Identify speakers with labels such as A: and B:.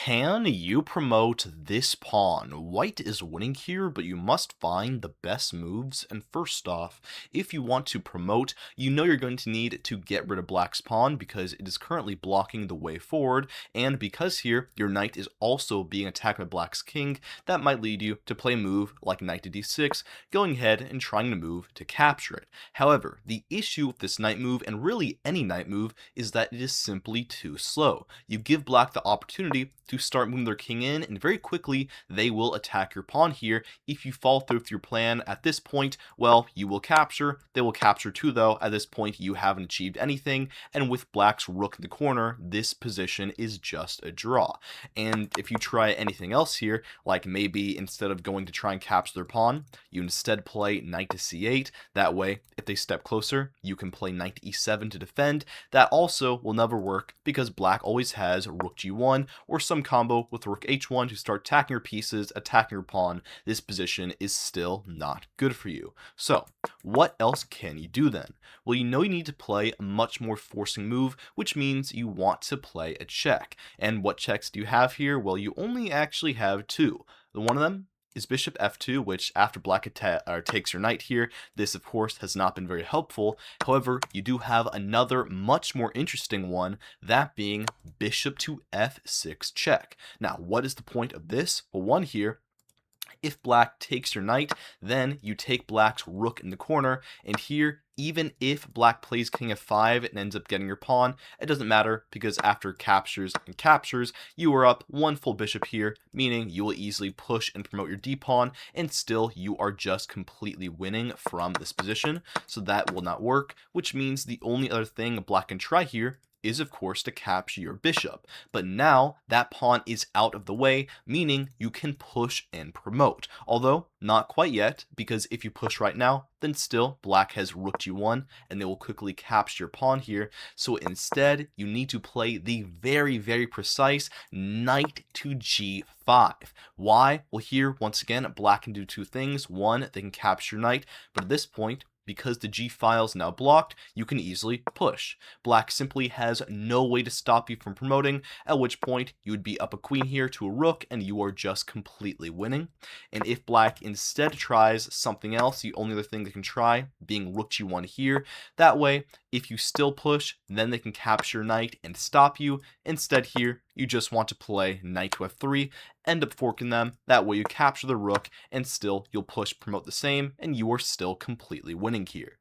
A: Can you promote this pawn? White is winning here, but you must find the best moves. And first off, if you want to promote, you know you're going to need to get rid of black's pawn because it is currently blocking the way forward. And because here, your knight is also being attacked by black's king, that might lead you to play a move like knight to d6, going ahead and trying to move to capture it. However, the issue with this knight move, and really any knight move, is that it is simply too slow. You give black the opportunity to start moving their king in, and very quickly they will attack your pawn here. If you fall through with your plan at this point, well, you will capture. They will capture too, though. At this point, you haven't achieved anything, and with black's rook in the corner, this position is just a draw. And if you try anything else here, like maybe instead of going to try and capture their pawn, you instead play knight to c8. That way, if they step closer, you can play knight to e7 to defend. That also will never work because black always has rook g1 or some combo with rook h1 to start attacking your pieces, attacking your pawn. This position is still not good for you. So, what else can you do then? Well, you know you need to play a much more forcing move, which means you want to play a check. And what checks do you have here? Well, you only actually have two. One of them is bishop f2, which after black takes your knight here, this of course has not been very helpful. However, you do have another much more interesting one, that being bishop to f6 check. Now, what is the point of this? Well, one here, if black takes your knight, then you take black's rook in the corner, and here, even if black plays king f5 and ends up getting your pawn, it doesn't matter because after captures and captures, you are up one full bishop here, meaning you will easily push and promote your d-pawn, and still you are just completely winning from this position, so that will not work, which means the only other thing black can try here is of course to capture your bishop. But now that pawn is out of the way, meaning you can push and promote. Although not quite yet, because if you push right now, then still black has rook g1 and they will quickly capture your pawn here. So instead, you need to play the very, very precise knight to g5. Why? Well, here once again, black can do two things. One, they can capture your knight, but at this point, because the G file is now blocked, you can easily push. Black simply has no way to stop you from promoting, at which point you would be up a queen here to a rook and you are just completely winning. And if black instead tries something else, the only other thing they can try being rook g1 here, that way if you still push, then they can capture knight and stop you. Instead here, you just want to play knight to f3, end up forking them, that way you capture the rook, and still you'll push promote the same, and you are still completely winning here.